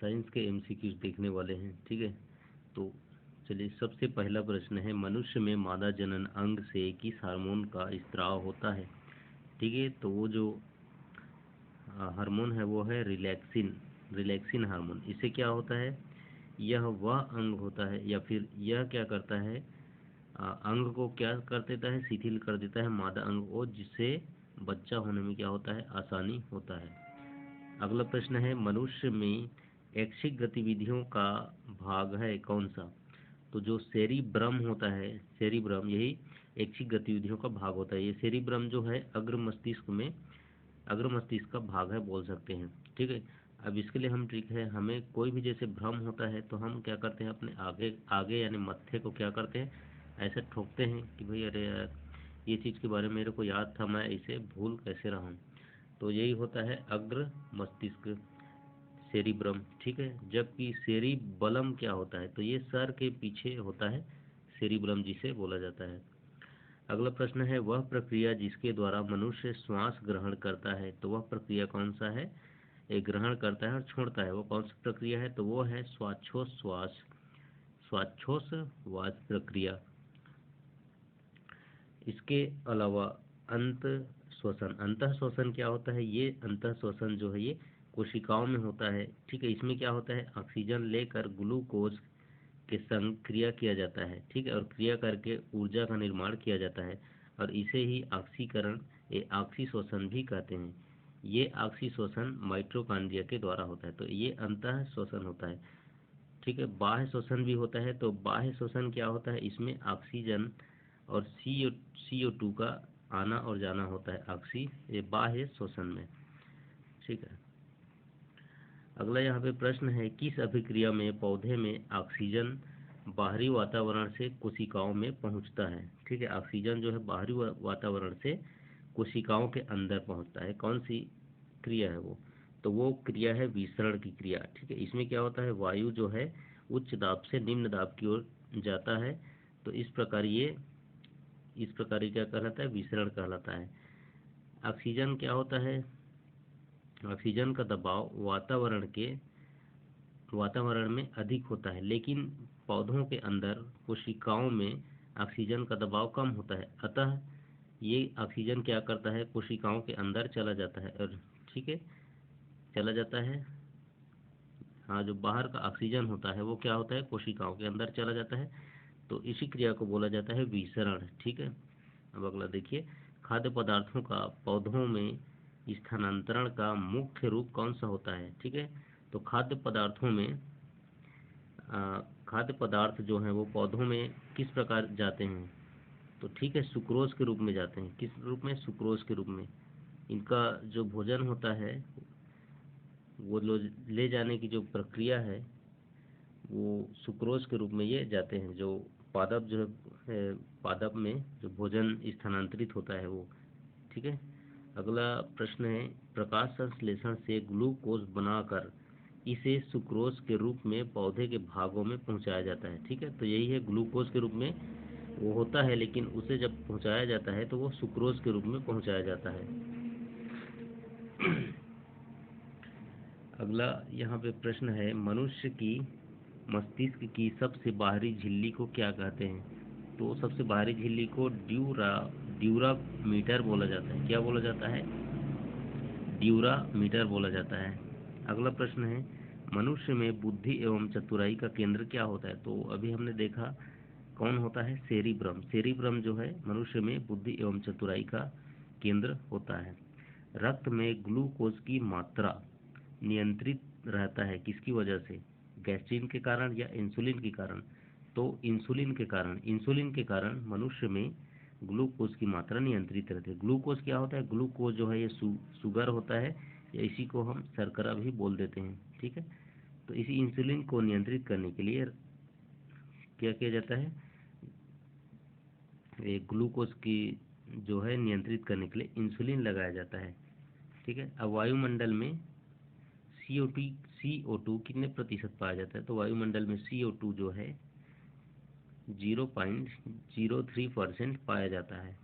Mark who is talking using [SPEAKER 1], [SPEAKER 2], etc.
[SPEAKER 1] Science के MCQs देखने वाले हैं। ठीक है, तो चलिए, सबसे पहला प्रश्न है, मनुष्य में मादा जनन अंग से किस हार्मोन का स्त्राव होता है? ठीक है, तो वो जो हार्मोन है वो है रिलैक्सिन, रिलैक्सिन हार्मोन। इससे क्या होता है, यह वह अंग होता है या फिर यह क्या करता है, अंग को क्या कर देता है, शिथिल कर देता है मादा अंग को, जिससे बच्चा होने में क्या होता है, आसानी होता है। अगला प्रश्न है, मनुष्य में ऐच्छिक गतिविधियों का भाग है कौन सा? तो जो सेरिब्रम होता है, सेरिब्रम यही ऐच्छिक गतिविधियों का भाग होता है। ये सेरिब्रम जो है अग्र मस्तिष्क में, अग्र मस्तिष्क का भाग है बोल सकते हैं। ठीक है, अब इसके लिए हम ठीक है, हमें कोई भी जैसे भ्रम होता है तो हम क्या करते हैं, अपने आगे आगे यानी मत्थे को क्या करते हैं, ऐसे ठोकते हैं कि भाई अरे यार, ये चीज़ के बारे में मेरे को याद था, मैं इसे भूल कैसे रहा हूँ। तो यही होता है अग्र मस्तिष्क, सेरिब्रम। ठीक है, जबकि सेरिबलम क्या होता है, तो ये सर के पीछे होता है, सेरिब्रम जिसे बोला जाता है। अगला प्रश्न है, वह प्रक्रिया जिसके द्वारा मनुष्य श्वास ग्रहण करता है, तो वह प्रक्रिया कौन सा है? एक ग्रहण करता है और छोड़ता है, वो कौन सी प्रक्रिया है? तो वो है श्वासोच्छ्वास, श्वासोच्छ्वास प्रक्रिया। इसके अलावा अंत श्वसन, अंतः श्वसन क्या होता है? ये अंतः श्वसन जो है ये कोशिकाओं में होता है। ठीक है, इसमें क्या होता है, ऑक्सीजन लेकर ग्लूकोज के संग क्रिया किया जाता है। ठीक है, और क्रिया करके ऊर्जा का निर्माण किया जाता है, और इसे ही ऑक्सीकरण ये ऑक्सीश्वसन भी कहते हैं। ये ऑक्सीश्वसन माइटोकॉन्ड्रिया के द्वारा होता है, तो ये अंतः श्वसन होता है। ठीक है, बाह्य श्वसन भी होता है। तो बाह्य श्वसन क्या होता है, इसमें ऑक्सीजन और CO2 का आना और जाना होता है, ये बाह्य श्वसन में। ठीक है, अगला यहाँ पे प्रश्न है, किस अभिक्रिया में पौधे में ऑक्सीजन बाहरी वातावरण से कोशिकाओं में पहुँचता है? ठीक है, ऑक्सीजन जो है बाहरी वातावरण से कोशिकाओं के अंदर पहुँचता है, कौन सी क्रिया है वो? तो वो क्रिया है विसरण की क्रिया। ठीक है, इसमें क्या होता है, वायु जो है उच्च दाब से निम्न दाब की ओर जाता है, तो इस प्रकार ये क्या कहलाता है, विसरण कहलाता है। ऑक्सीजन क्या होता है, ऑक्सीजन का दबाव वातावरण में अधिक होता है, लेकिन पौधों के अंदर कोशिकाओं में ऑक्सीजन का दबाव कम होता है, अतः ये ऑक्सीजन क्या करता है, कोशिकाओं के अंदर चला जाता है। और ठीक है, चला जाता है, हाँ, जो बाहर का ऑक्सीजन होता है वो क्या होता है, कोशिकाओं के अंदर चला जाता है, तो इसी क्रिया को बोला जाता है विसरण। ठीक है, अब अगला देखिए, खाद्य पदार्थों का पौधों में स्थानांतरण का मुख्य रूप कौन सा होता है? ठीक है, तो खाद्य पदार्थों में खाद्य पदार्थ जो हैं वो पौधों में किस प्रकार जाते हैं? तो ठीक है, सुक्रोज के रूप में जाते हैं। किस रूप में? सुक्रोज के रूप में। इनका जो भोजन होता है वो ले जाने की जो प्रक्रिया है वो सुक्रोज के रूप में ये जाते हैं, जो पादप जो है, पादप में जो भोजन स्थानांतरित होता है वो। ठीक है, अगला प्रश्न है, प्रकाश संश्लेषण से ग्लूकोज बनाकर इसे सुक्रोज के रूप में पौधे के भागों में पहुंचाया जाता है। ठीक है, तो यही है, ग्लूकोज के रूप में वो होता है, लेकिन उसे जब पहुंचाया जाता है तो वो सुक्रोज के रूप में पहुंचाया जाता है। अगला यहाँ पे प्रश्न है, मनुष्य की मस्तिष्क की सबसे बाहरी झिल्ली को क्या कहते हैं? तो सबसे बाहरी झिल्ली को ड्यूरामीटर बोला जाता है। क्या बोला जाता है? ड्यूरामीटर बोला जाता है। अगला प्रश्न है, मनुष्य में बुद्धि एवं चतुराई का केंद्र क्या होता है? तो अभी हमने देखा कौन होता है, सेरिब्रम। सेरिब्रम जो है मनुष्य में बुद्धि एवं चतुराई का केंद्र होता है। रक्त में ग्लूकोज की मात्रा नियंत्रित रहता है किसकी वजह से? गैस्ट्रिन के कारण या इंसुलिन के कारण? तो इंसुलिन के कारण मनुष्य में ग्लूकोज की मात्रा नियंत्रित रहती है। ग्लूकोज क्या होता है? ग्लूकोज जो है ये शुगर होता है, या इसी को हम शर्करा भी बोल देते हैं। ठीक है, तो इसी इंसुलिन को नियंत्रित करने के लिए क्या किया जाता है, ये ग्लूकोज की जो है नियंत्रित करने के लिए इंसुलिन लगाया जाता है। ठीक है, अब वायुमंडल में CO2 कितने प्रतिशत पाया जाता है? तो वायुमंडल में CO2 जो है 0.03% पाया जाता है।